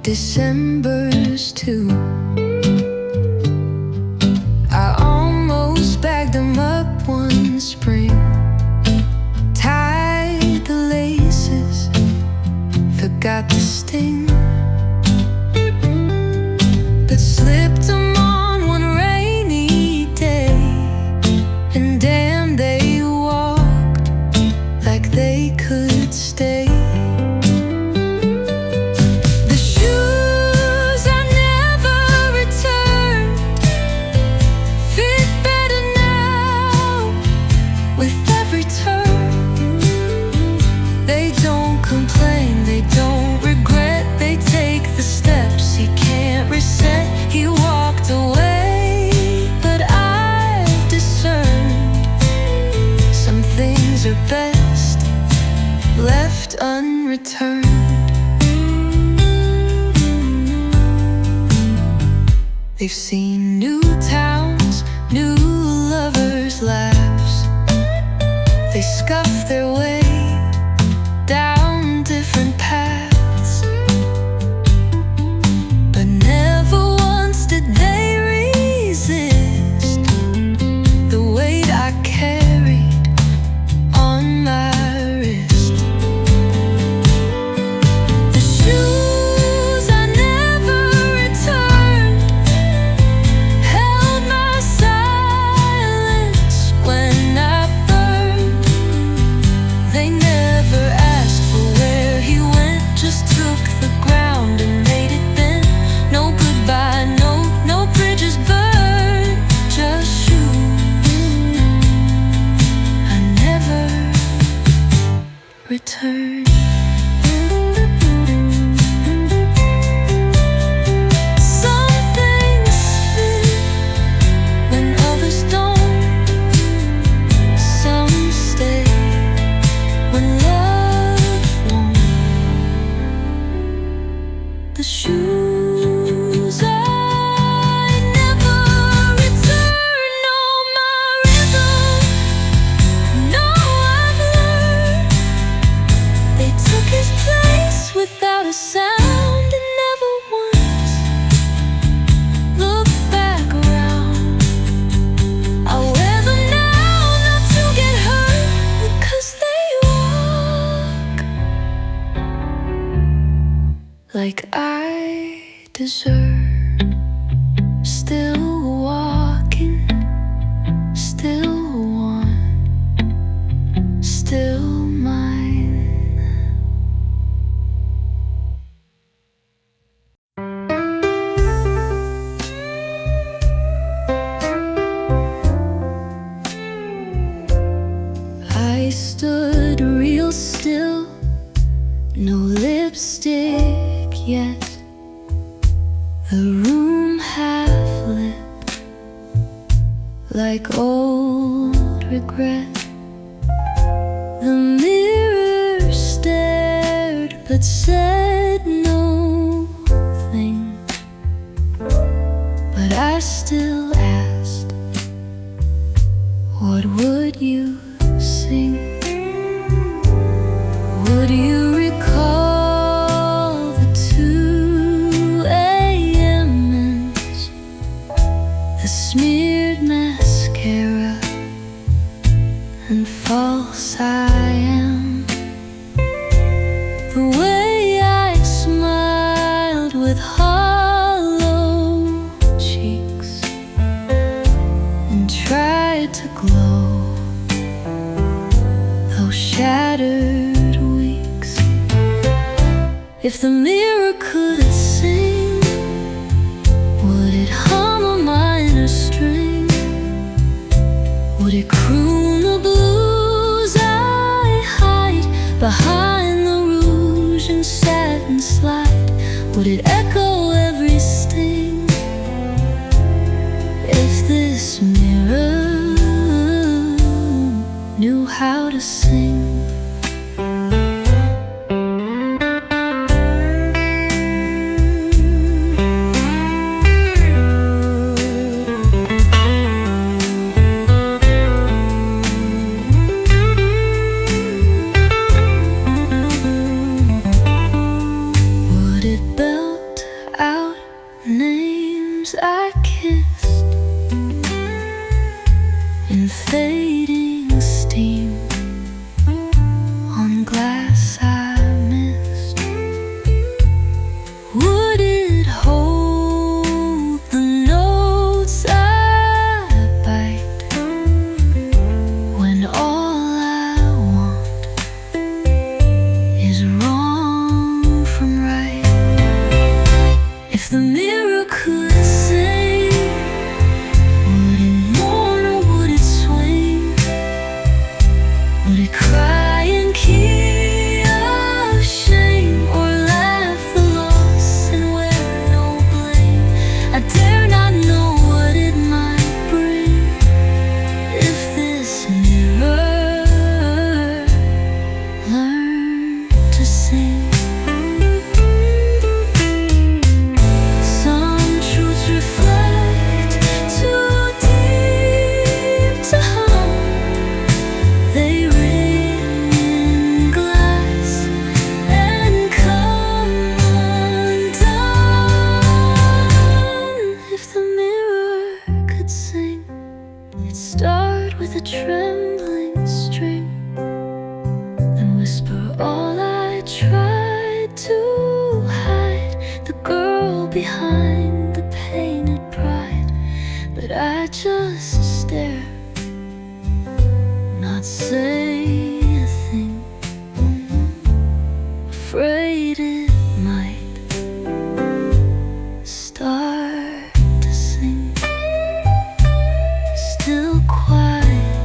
Decembers too. I almost bagged them up one spring, tied the laces, forgot the sting, but slipped them on one rainy day, and damn, they walked like they could stay. Best left unreturned. They've seen new towns, new lovers' laughs. They scuff their way down different paths, but never once did they resist the weight I carried on my wrist. The shoes I never returned held my silence when I burned. They never asked for where he went, just took the ground and made it bend. No goodbye, no bridges burned, just shoes I never return. Some things fit when others don't. Some stay when love won't. The shoes I never return. Know my rhythm. Know I've learned. They took his place without a sound and never once looked back around. I wear them now not to get hurt, because they walk like I deserve. Still walking, still one, still mine. I stood real still, no lipstick yet, the room half lit like old regret. The mirror stared but said nothing, but I still asked, what would you sing? Would you recall the 2 a.m.s, the smeared mascara and false I am, the way I smiled with hollow cheeks and tried to glow those shattered weeks? If the mirror could sing, would it hum a minor string? Would it croon the blues I hide behind the rouge and satin slide? Would it echo every sting? If this mirror knew how to sing. Would it belt behind the painted pride, but I just stare, not say a thing, afraid it might start to sing. Still quiet,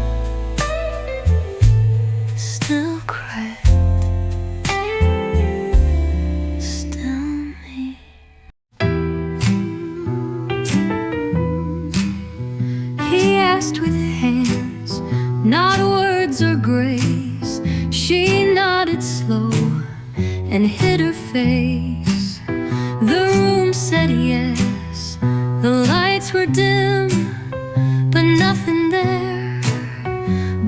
still cracked, still me. He asked with hands, not words or grace. She nodded slow and hid her face. The room said yes, the lights were dim, but nothing there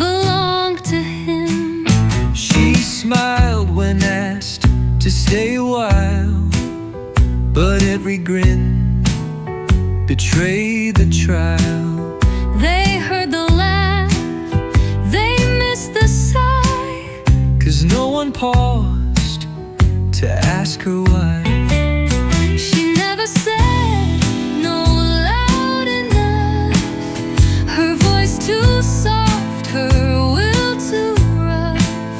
belonged to him. She smiled when asked to stay a while, but every grin betrayed the trial. They heard the laugh, they missed the sigh, 'Cause no one paused to ask her why. she never said no loud enough. Her voice too soft, her will too rough.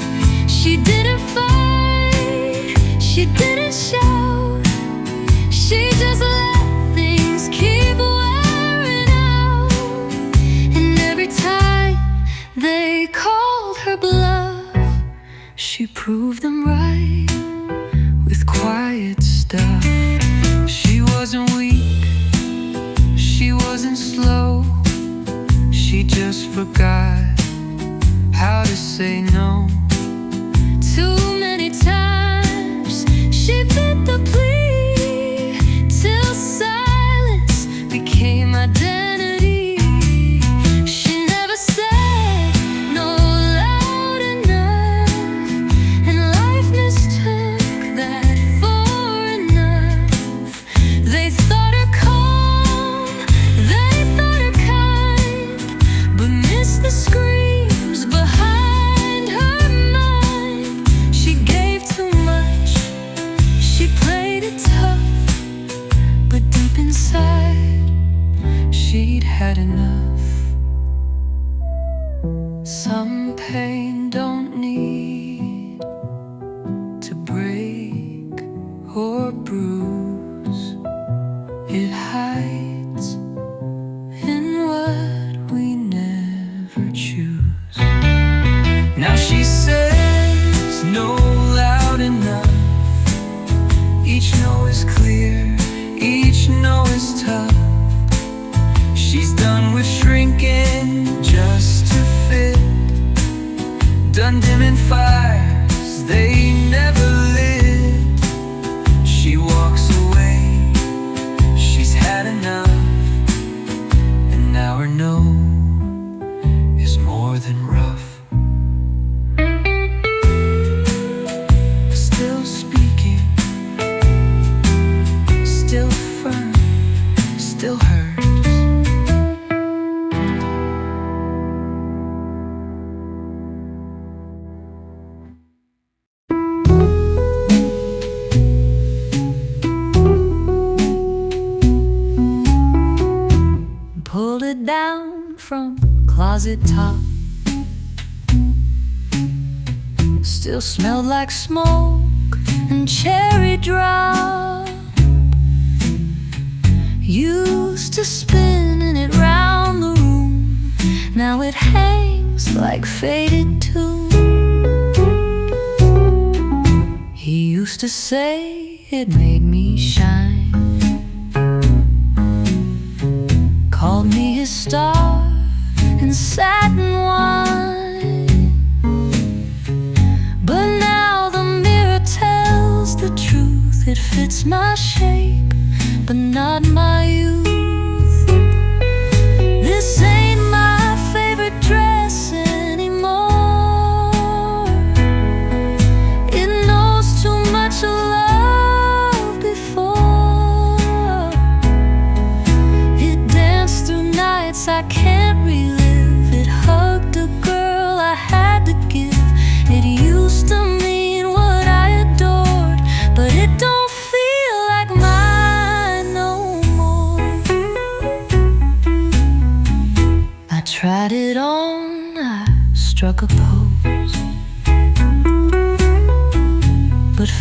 She didn't fight, she didn't shout, she just let things keep wearing out. And every time they called her bluff, she proved them right with quiet stuff. She wasn't weak, she wasn't slow, she just forgot how to say no. Too many times she bit the plea, till silence became identity. She never said no loud enough, and life mistook that for enough. They thought her calm, they thought her kind, but missed the screams behind her mind. She gave too much, she played it tough, but deep inside she'd had enough. Some pain don't need to break or bruise, it hides in what we never choose. Now she says no loud enough. Each no is clear, each no is tough. She's done with shrinking just to fit, done dimming fires they never lit. She walks away, she's had enough, and now her no is more than rough. Still speaking, still firm, still hers. Pulled it down from closet top, still smelled like smoke and cherry drop. Used to spinning it round the room, now it hangs like faded too. He used to say it made me shine, called me his star in satin wine. But now the mirror tells the truth, it fits my shape, but not my youth. This ain't my favorite dress anymore. It knows too much love before. It danced through nights I can't relive. It hugged a girl I had to give. It used to mean what I adored, but it don't feel like mine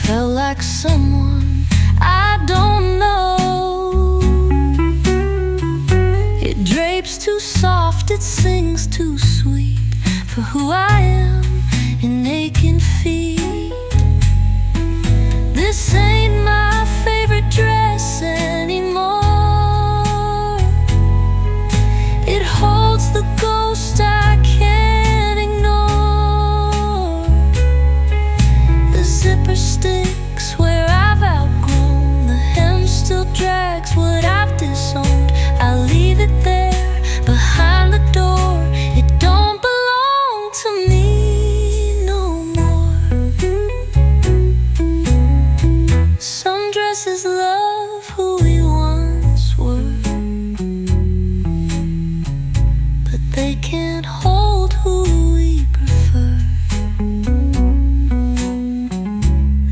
felt like someone I don't know. It drapes too soft, it sings too sweet for who I am in aching feet. This ain't my favorite dress anymore. It holds the ghost I can't ignore. The zipper sticks where I've outgrown. The hem still drags what I've disowned. I leave it there behind the door. It don't belong to me no more. Some dresses love who we once were, but they can't hold who we prefer.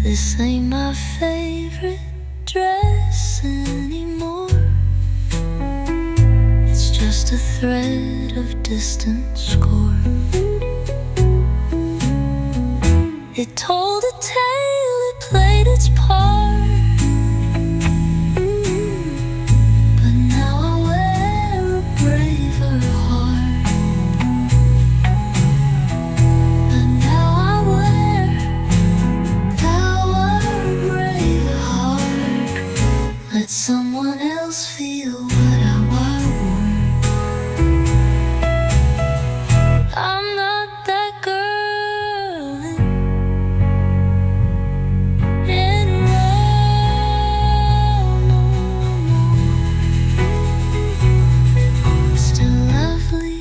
This ain't my favorite dress anymore. It's just a thread of distant score. It told a tale, it played its part. But now I wear a braver heart. But now I wear a braver heart. Let someone else feel what I wore. I'm not that girl in love no more. Still lovely,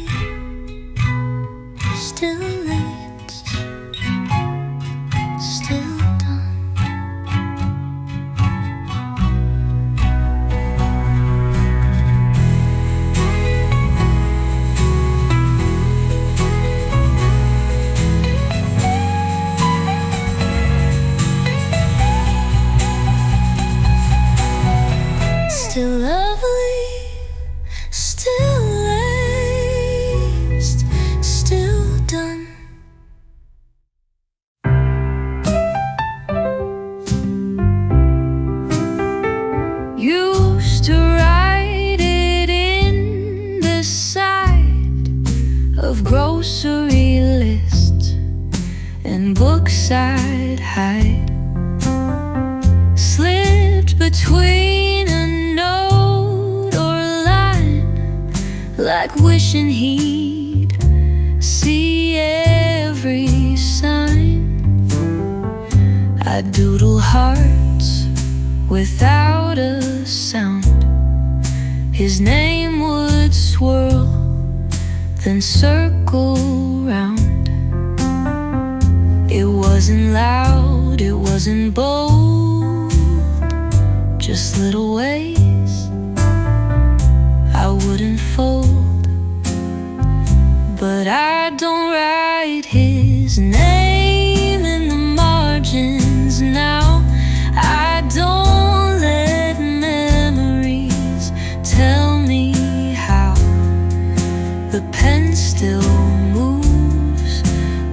still late, still done. Still lovely, still laced, still done. Used to write it in the side of grocery lists and books I'd hide. Slipped between a note or a line, like wishing he'd see every sign. I'd doodle hearts without a sound. His name would swirl, then circle round. It wasn't loud, it wasn't bold, just little ways I wouldn't fold. But I don't write his name in the margins now. I don't let memories tell me how. The pen still moves,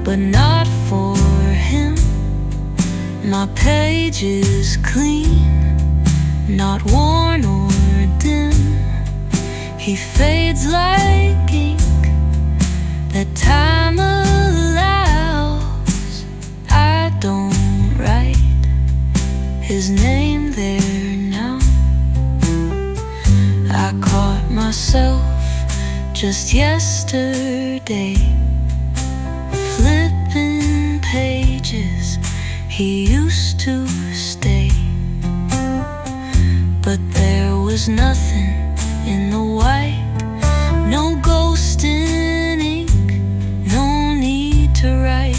but not for him. My page is clean, not worn or dim. He fades like ink that time allows. I don't write his name there now. I caught myself just yesterday flipping pages he used to stay. But there was nothing in the white, no ghost in ink, no need to write.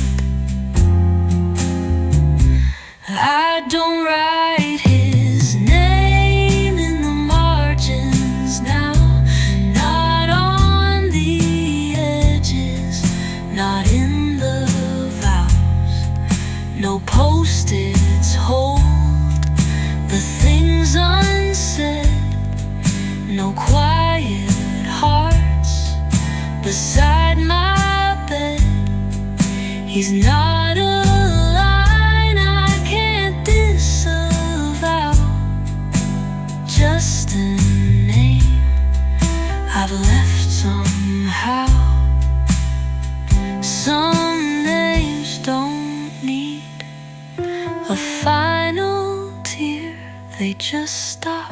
I don't write his name in the margins now, not on the edges, not in the vows. No post-its hold the things unsaid, no quiet hearts beside my bed. He's not a line I can't dig. they just stop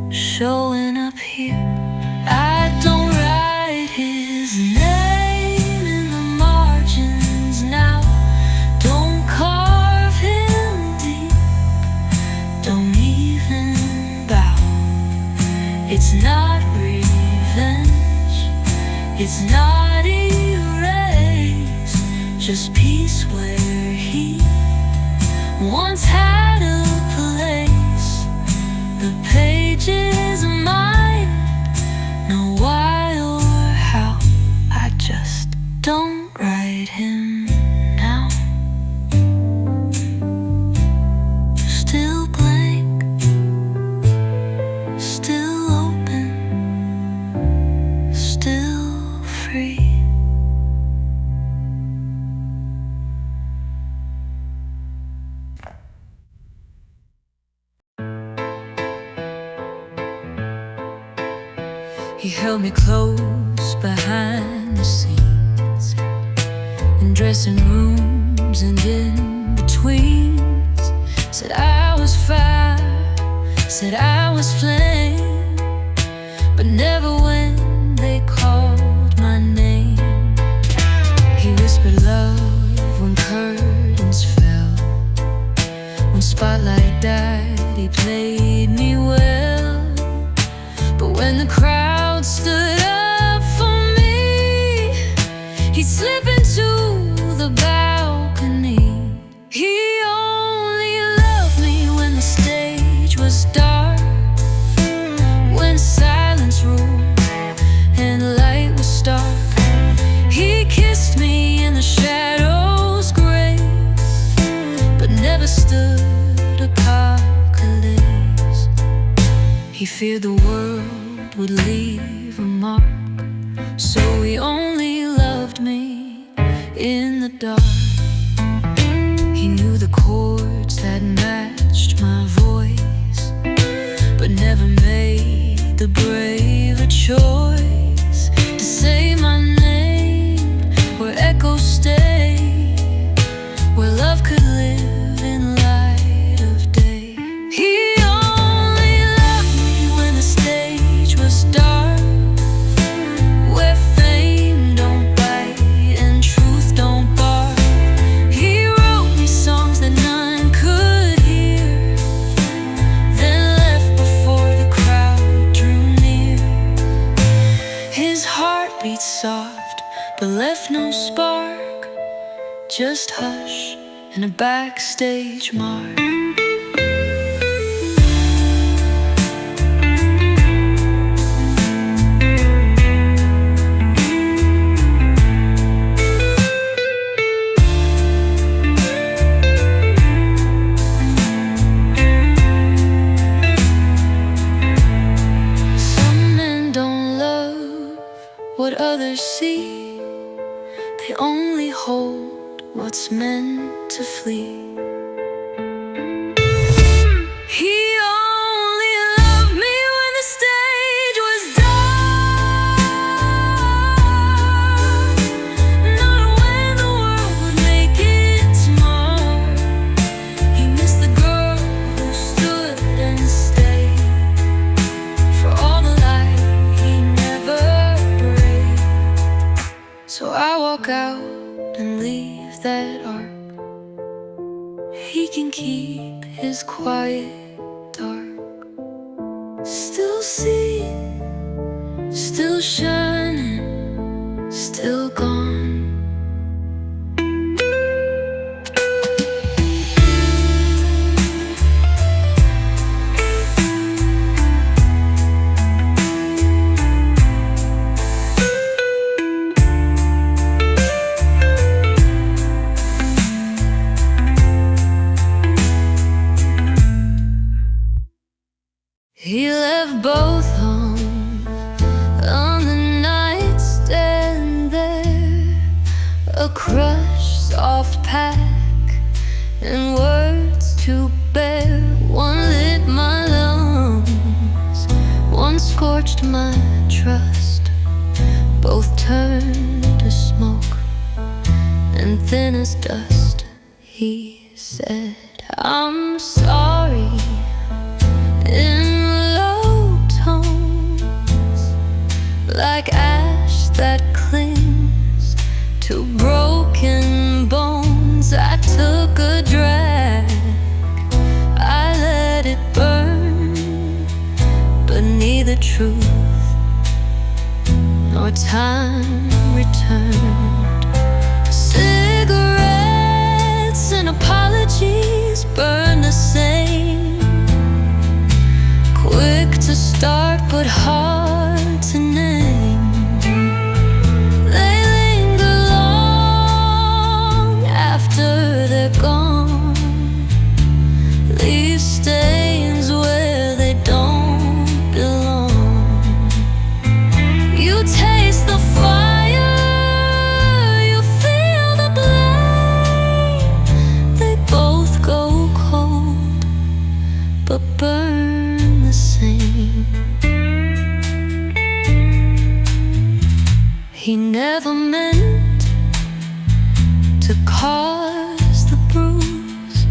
showing up here. I don't write his name in the margins now. Don't carve him deep, don't even bow. It's not revenge, it's not erased, just peace where he once had a place. The pages are mine, no why or how. I just don't write him now. Still blank, still open, still free. He held me close behind the scenes, in dressing rooms and in betweens. Said I was fire, said I was flame, but never when they called my name. He whispered love when curtains fell, when spotlight died, he played me well. But when the crowd stood up for me, he'd slip into the balcony. He only loved me when the stage was dark, when silence ruled and light was stark. He kissed me in the shadows' grace, but never stood apocalypse. He feared the world would leave a mark, so he only loved me in the dark. He knew the chords that matched my voice, but never made the braver choice to say my name where echoes stay, where love could live in light of day. He dark, where fame don't bite and truth don't bark. He wrote me songs that none could hear, then left before the crowd drew near. His heart beat soft, but left no spark, just hush and a backstage mark. What others see, they only hold what's meant to flee. He only loved me when the stage was dark, not when the world would make it smart. He missed the girl who stood and stayed for all the light he never. So I walk out and leave that arc. He can keep his quiet dark. Still seeing, still shining, still gone. He left both home on the nightstand there, a crushed soft pack and words to bear. One lit my lungs, one scorched my trust. Both turned to smoke and thin as dust. He said, I'm sorry but hard to name. They linger long after they're gone, leave stains where they don't belong. You taste the fire, you feel the blame. They both go cold, but burn the same. He never meant to cause the bruise,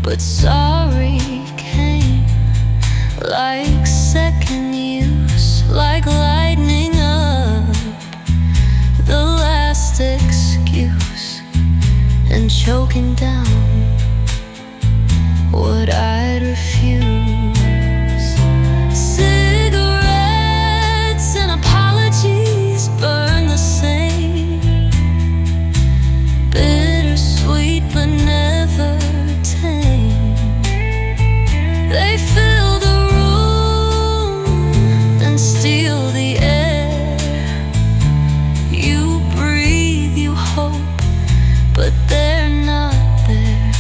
but sorry came like second use, like lightening up the last excuse, and choking down what I'd refuse. Cigarettes and apologies burn the same, bittersweet but never tame. They fill the room and steal the air. You breathe, you hope, but they're not there.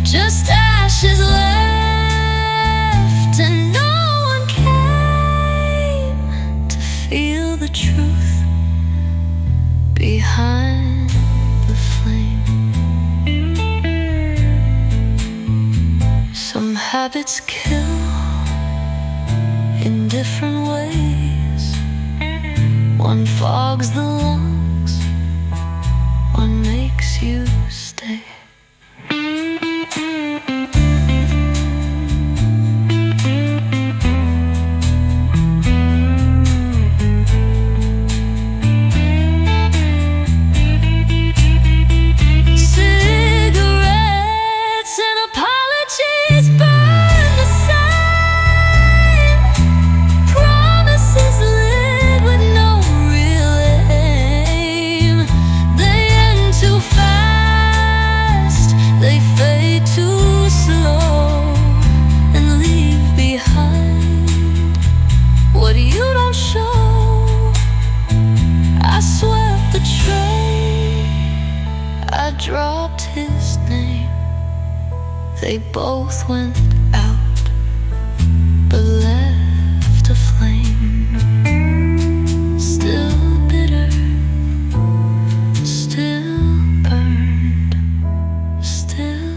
Just ashes left, and no one came to feel the truth behind the flame. Some habits kill in different ways. One fogs the lungs, one makes you stay. Cigarettes and apologies burn the same. Promises lit with no real aim. They end too fast, they fade too slow, and leave behind what you don't show. I swept the tray, I dropped his name. They both went out, but left a flame. Still bitter, still burned, still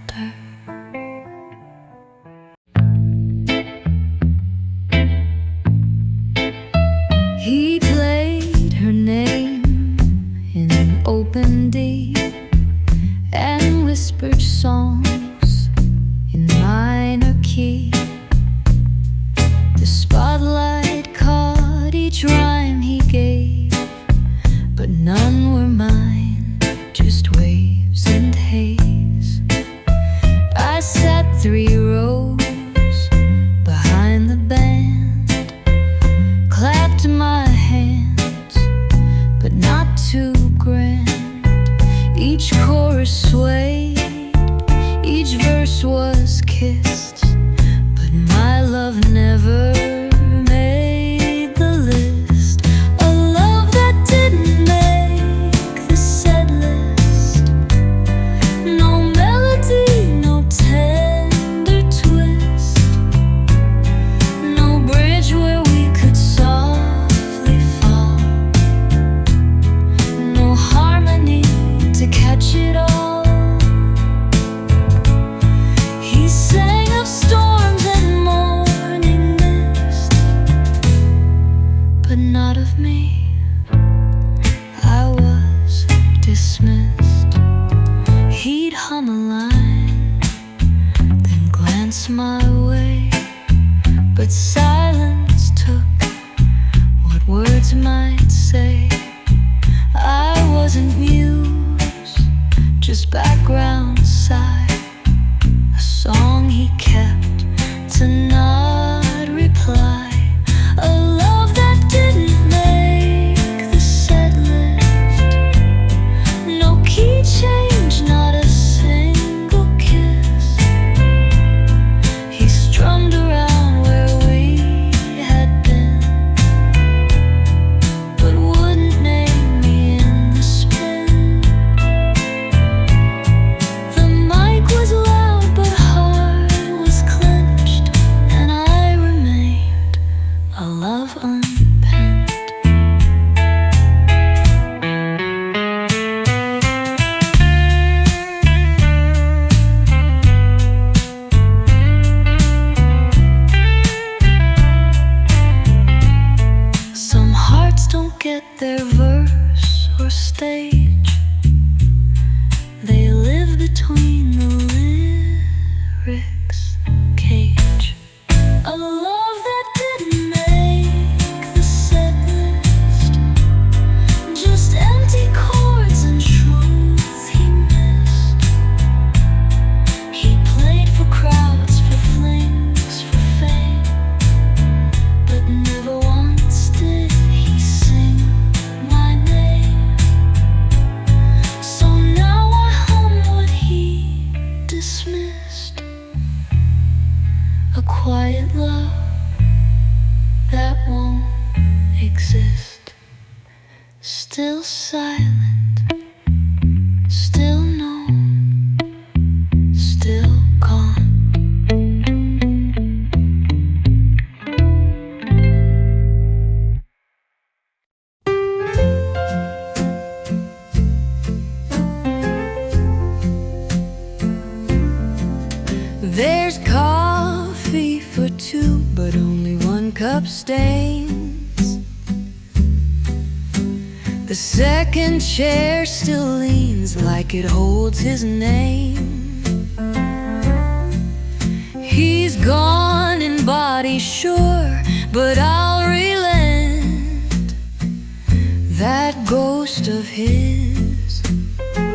dirt. He played her name in an open D and whispered songs in minor key. The spotlight caught each rhyme he gave, but none were mine, just waves and haze. I sat 3 rows behind the band, clapped my hands, but not too grand. Each chorus swayed, each verse was kissed, but my love never made the list. A love that didn't make the set list. No melody, no tender twist, no bridge where we could softly fall, no harmony to catch it all. He sang of storms and morning mist, but not of me. I was dismissed. He'd hum a line, then glance my way, but silence took what words might say. I wasn't muse, just background sigh, a song he kept to not reply. A love that didn't make the set list. No key change, not a single kiss. He strummed around where we There's coffee for two, but only one cup stains. The second chair still leans like it holds his name. He's gone in body, sure, but I'll relent. That ghost of his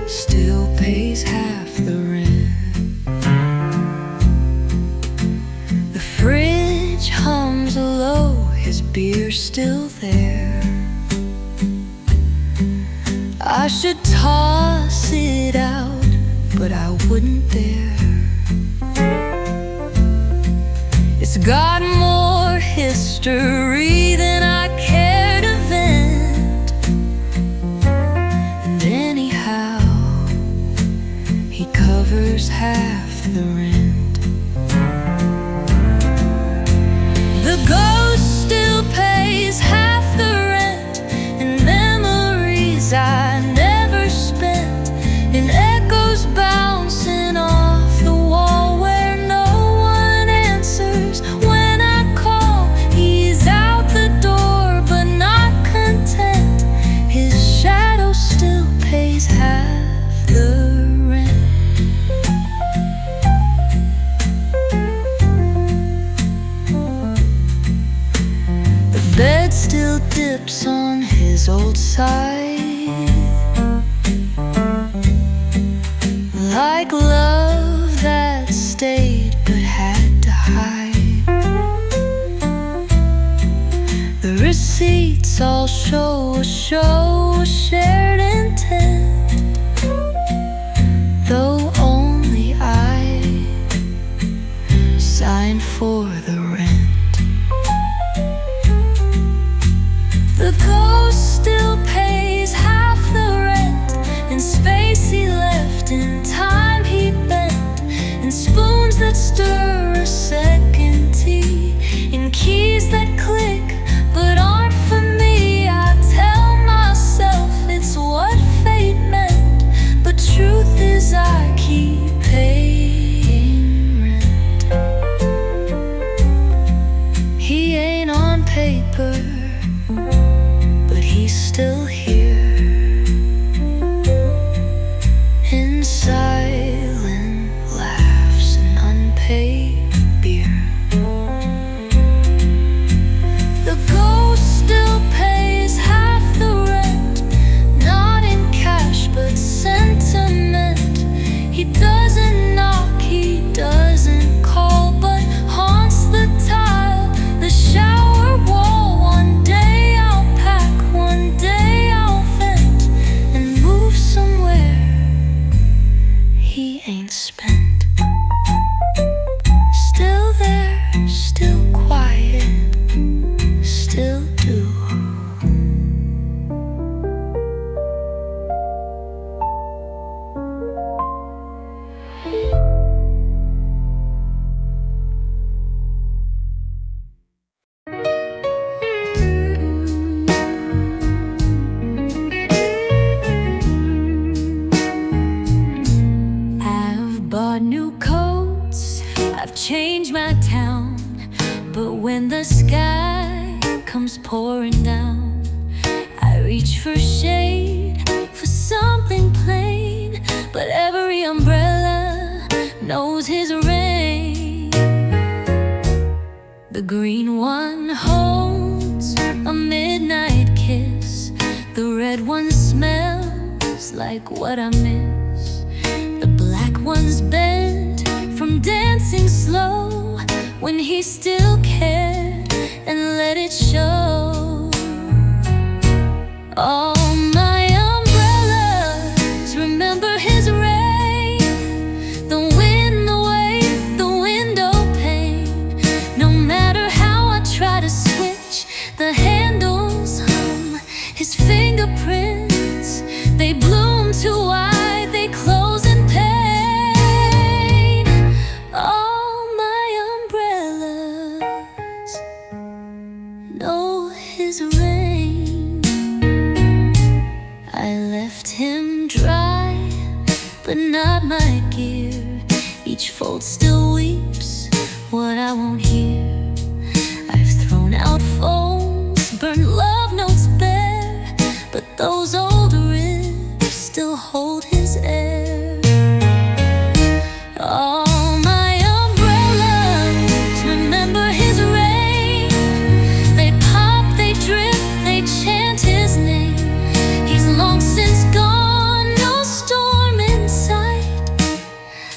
still pays half the rent. The fridge hums low, his beer's still there. I should toss it out, but I wouldn't dare. It's got more history than I care to vent. And anyhow, he covers half the rent. The ghost still pays half the rent, and memories I never spent, in echoes bouncing off the wall where no one answers when I call. He's out the door but not content. His shadow still pays half the rent. The bed still dips on his old side, like love that stayed but had to hide. The receipts all show a shared intent, though only I signed for the rent. The ghost still pays half the rent, in space he left, in time he bent, in spoons that stir a second tea, in keys that click but aren't for me. I tell myself it's what fate meant, but truth is I keep paying rent. He ain't on paper, but he's still here, in silent laughs and unpaid beer. The ghost still pays half the rent, not in cash but sentiment. He doesn't knock, he doesn't call, but haunts the tile, the shower wall. One day I'll pack, one day I'll vent, and move somewhere he ain't spent. Still there, still quiet, still do. I've bought new coats, I've changed my town, but when the sky comes pouring down, I reach for shade, for something plain, but every umbrella knows his rain. The green one holds a midnight kiss, the red one smells like what I miss. The black one's bent from dancing slow, when he still cared and let it show. All my umbrellas remember his rain, the wind, the wave, the window pane. No matter how I try to switch, the handles hum his fingerprints. They bloom too wide, they close in pain. All my umbrellas know his rain. I left him dry, but not my gear. Each fold still weak, what I won't hear. I've thrown out phones, burned love notes bare, but those old ribs still hold his air. All my umbrellas remember his rain. They pop, they drip, they chant his name. He's long since gone, no storm in sight,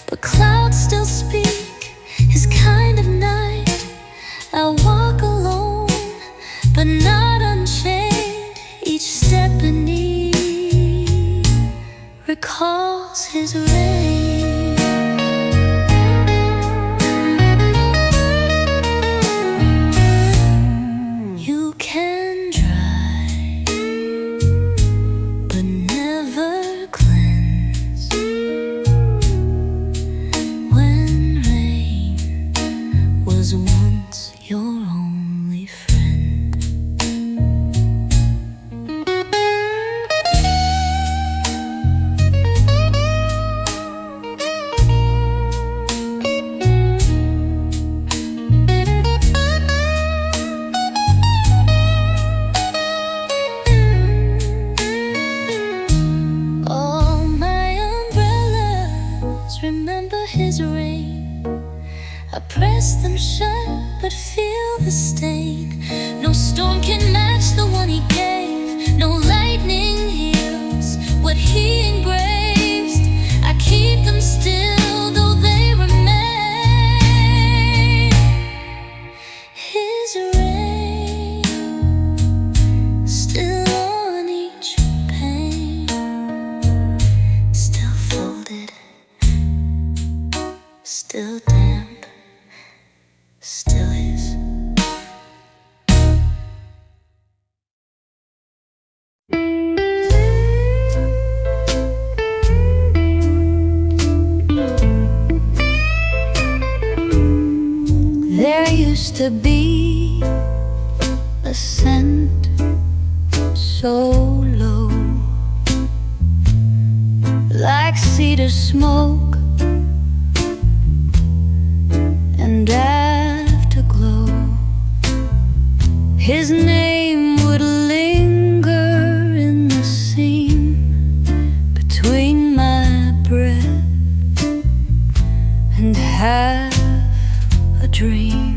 but clouds still speak his kind of night. I walk alone, but not unchained. Each step beneath recalls his rain. You can dry, but never cleanse. When rain was once your only friend. All my umbrellas remember his rain. I press them shut, but feel the stain. No storm can match the one he gave. No lightning heals what he engraved. I keep them still, though they remain. His rain still on each pane, still folded, still damp, still is. There used to be a scent so low, like cedar smoke and afterglow. His name would linger in the seam between my breath and half a dream.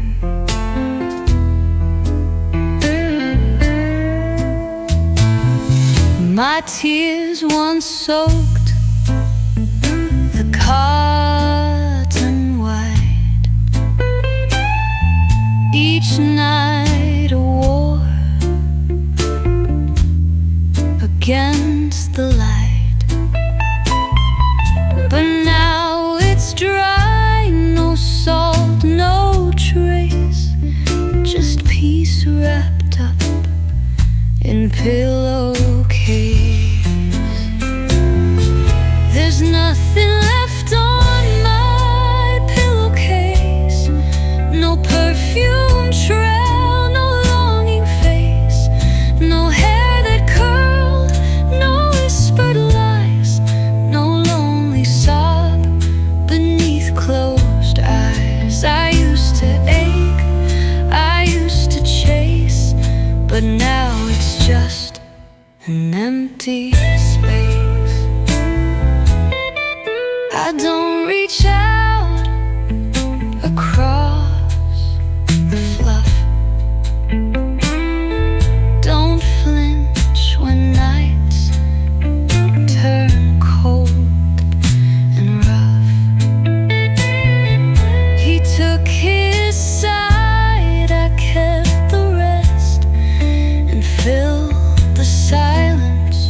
My tears once soaked the cotton white. Each night a war against the light, but now it's dry, no salt, no trace, just peace wrapped up in pillowcase. There's nothing left on my pillowcase, no perfume trail, no longing face, no hair that curled, no whispered lies, no lonely sob beneath closed eyes. I used to ache, I used to chase, but now it's just an empty space. I don't reach out across the fluff, don't flinch when nights turn cold and rough. He took his side, I kept the rest, and filled the silence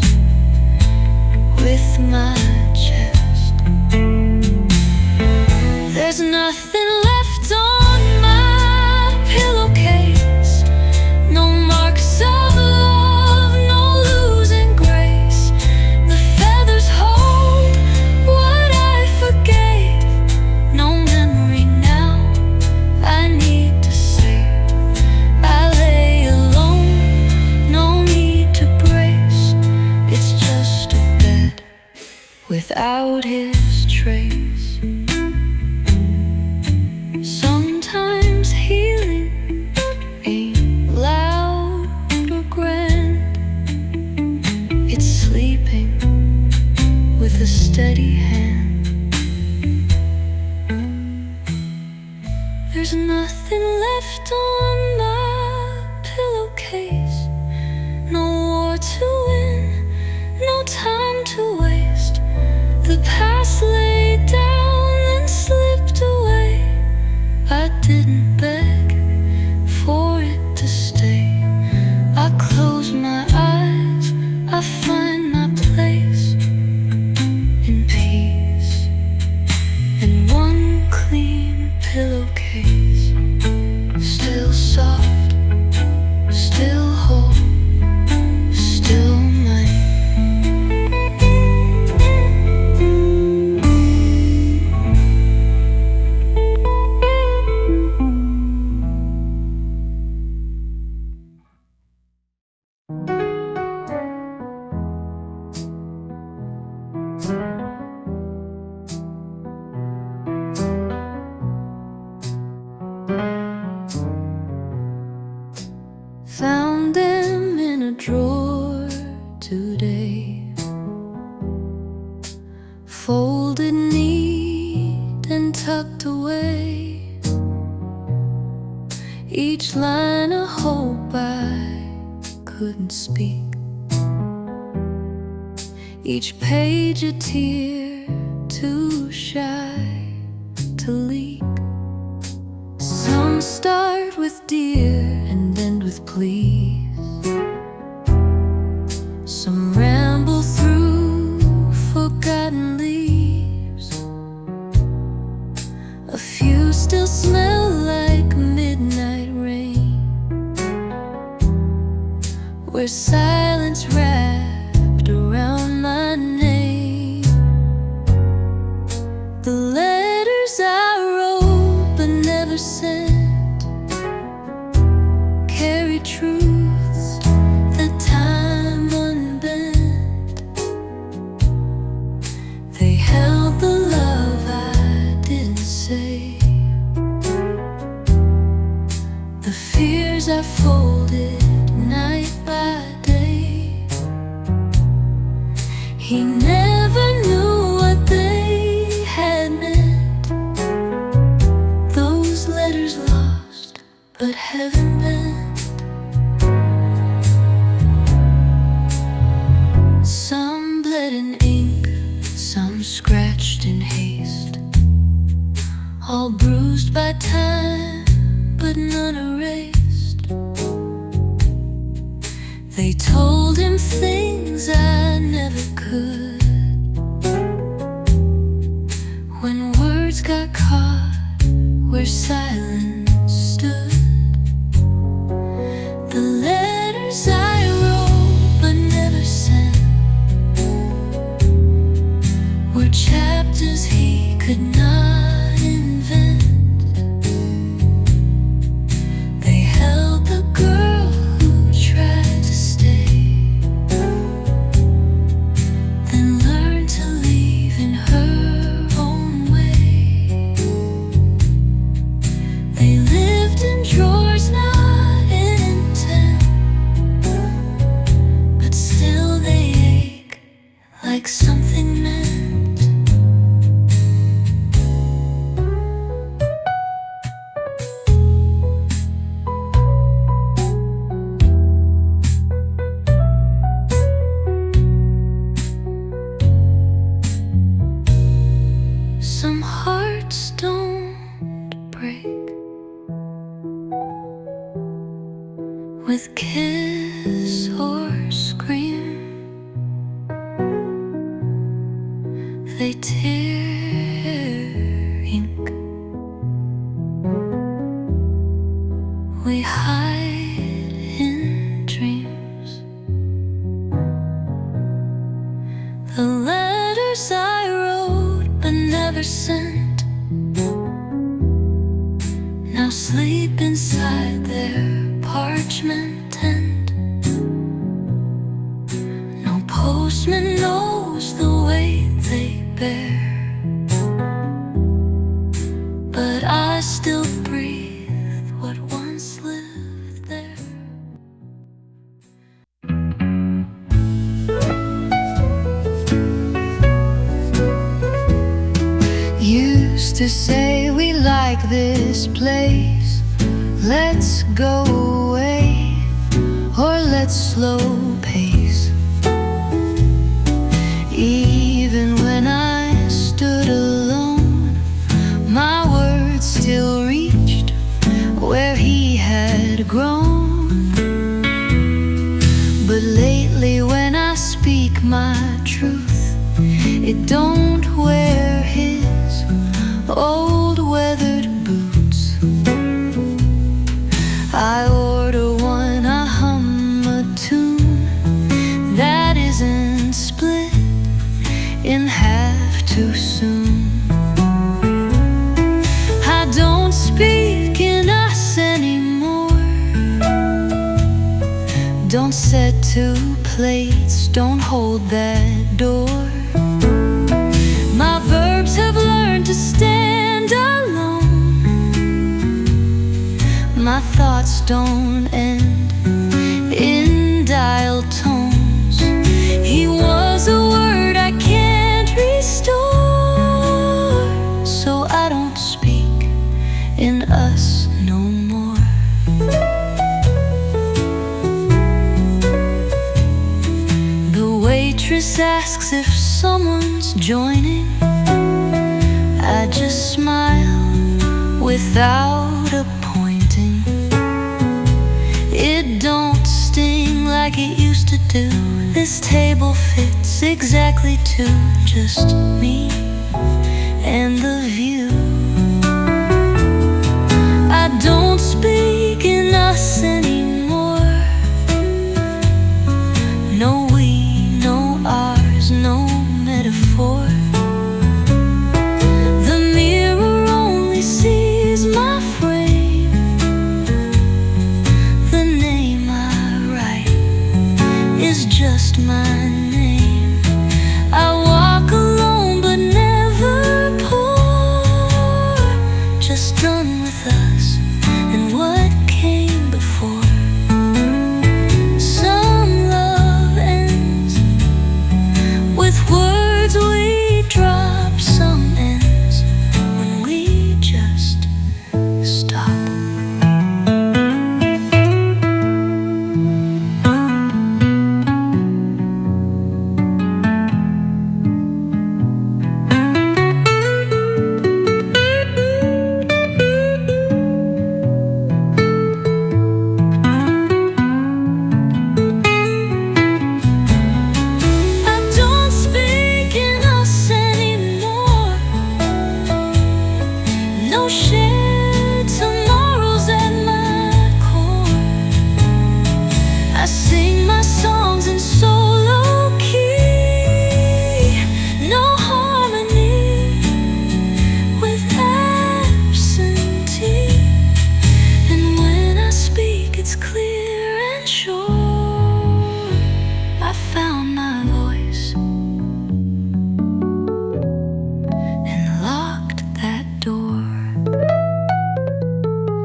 with my chest. There's nothing left on my pillowcase, no marks of love, no losing grace. The feathers hold what I forgave, no memory now I need to save. I lay alone, no need to brace, it's just a bed without his trace. There's nothing left on my pillowcase. No war to win, no time to waste. The past laid down and slipped away. I didn't beg for it to stay. I close my eyes, I find my place in peace, in one clean pillowcase. Still soft, still whole, still mine. Found them in a drawer today, folded neat and tucked away. Each line a hope I couldn't speak, each page a tear too shy to leak. Some start with dear and end with please. Some ramble through forgotten leaves. A few still smell like midnight rain, where silence wrapped around my name. The letters I wrote but never sent carry truths that time unbent. They held the love I didn't say, the fears I folded night by day. He never knew what they had meant, those letters lost but heaven bent. Some bled in ink, some scratched in haste, all bruised by time, but none erased. They told him things I never could, when words got caught where silence stood. The letters I wrote but never sent were chapters he could not invent. They held the girl who tried to stay, then learned to leave in her own way. They lived in drawers, not in intent, but still they ache like something meant. Some hearts don't break with kiss or scream. They tear ink. We hide in dreams. The letters I wrote but never sent now sleep inside their parchment tent. No postman knows the weight they bear, but I still breathe what once lived there. Used to say we like this place. Let's go away, or let's slow pace. Even when I stood alone, my words still reached where he had grown. But lately when I speak my truth, it don't wear his old weathered boots. I order one, I hum a tune that isn't split in half too soon. I don't speak in us anymore. Don't set two plates, don't hold that door. My verbs have learned to stand alone. My thoughts don't end in dial tones. He was a word I can't restore, so I don't speak in us no more. The waitress asks if someone's joining. I just smile without a pointing. It don't sting like it used to do. This table fits exactly to just me and the view. I don't speak in us anymore. No we, no ours, no metaphor. The mirror only sees my frame. The name I write is just my name. I walk alone but never poor. Just done with us and what came before. Some love ends with words we drop. Some ends when we just stop. I don't speak in us anymore. No shared tomorrows at my core. I sing my songs in solo key. No harmony with absentee. And when I speak it's clear and sure. I found my voice and locked that door.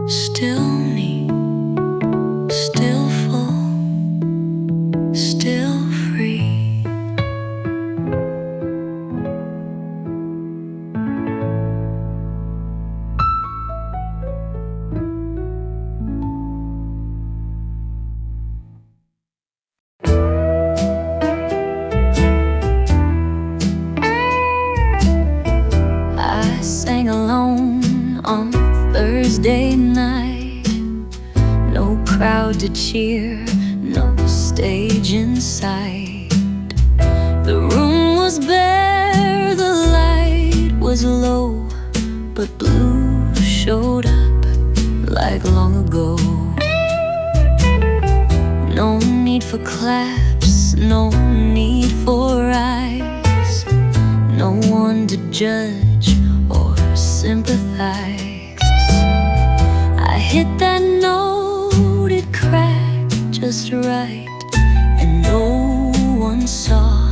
Still me, still full, still free. I sang alone on Thursday night. No crowd to cheer, no stage in sight. The room was bare, the light was low, but blue showed up like long ago. No need for claps, no need for eyes. No one to judge or sympathize. I hit that note, it cracked just right, and no one saw,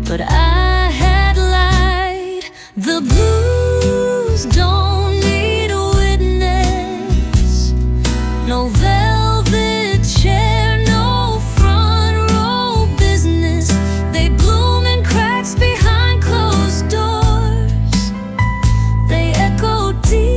but I had light. The blues don't need a witness. No velvet chair, no front row business. They bloom in cracks behind closed doors. They echo deep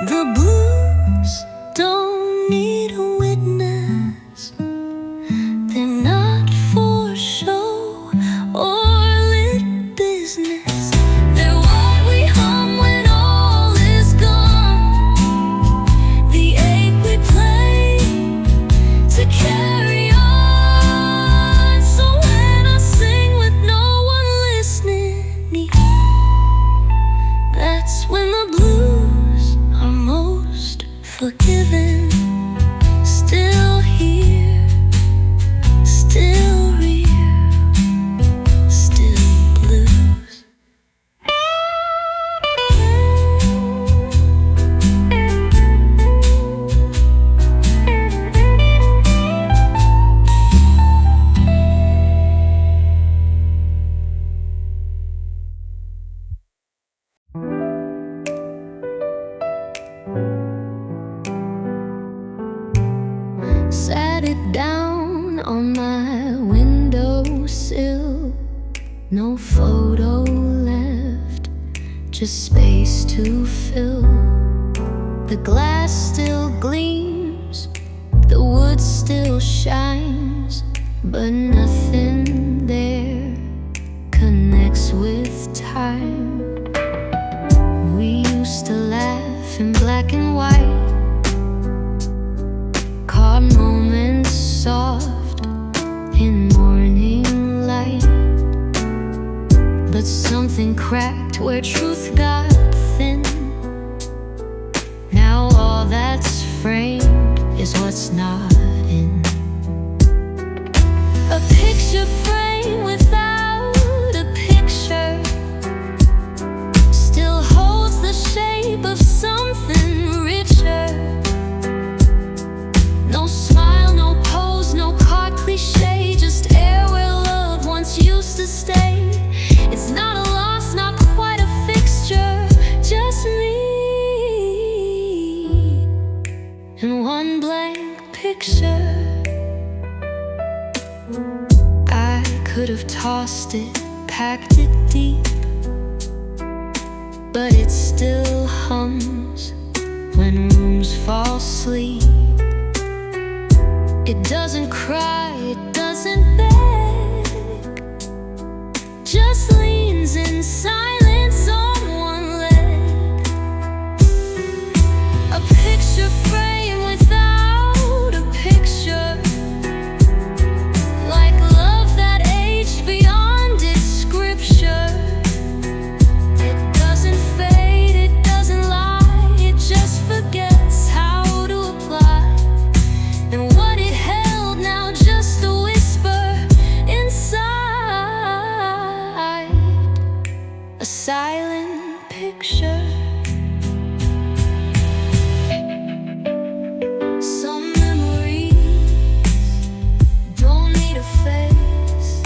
The blues don't need a witness. They're not for show or lit business. They're what we hum when all is gone. The ache we play to carry on. So when I sing with no one listening, that's when the blues are most forgiven. Still here, still real, still blues. Sat it down on my windowsill. No photo left, just space to fill. The glass still gleams, the wood still shines, but nothing there connects with time. We used to laugh in black and white, caught moments soft in morning light. But something cracked where truth got thin. Now all that's framed is what's not in. A picture frame without a picture still holds the shape of something richer. No smile, no pose, no card cliche, just air where love once used to stay. It's not a loss, not quite a fixture, just me and one blank picture. I could have tossed it, packed it deep, but it still hums when rooms fall asleep. It doesn't cry, it doesn't beg, just leans in silence on one leg. A picture frame without a picture, like love that aged beyond its scripture. It doesn't fade, it doesn't lie, it just forgets how to apply. And what it held now just a whisper inside, a silent picture. Some memories don't need a face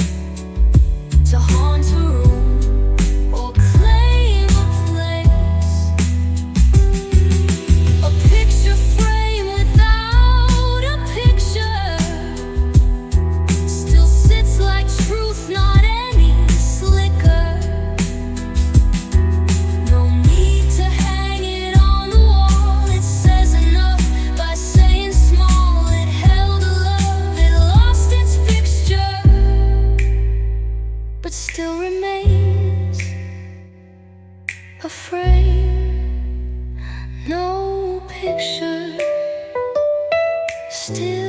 to haunt a room or claim a place. A picture frame without a picture still sits like truth, not any slicker. No need to hang it on the wall, it says enough by saying small. It held a love, it lost its fixture, but still remains a frame, no picture, still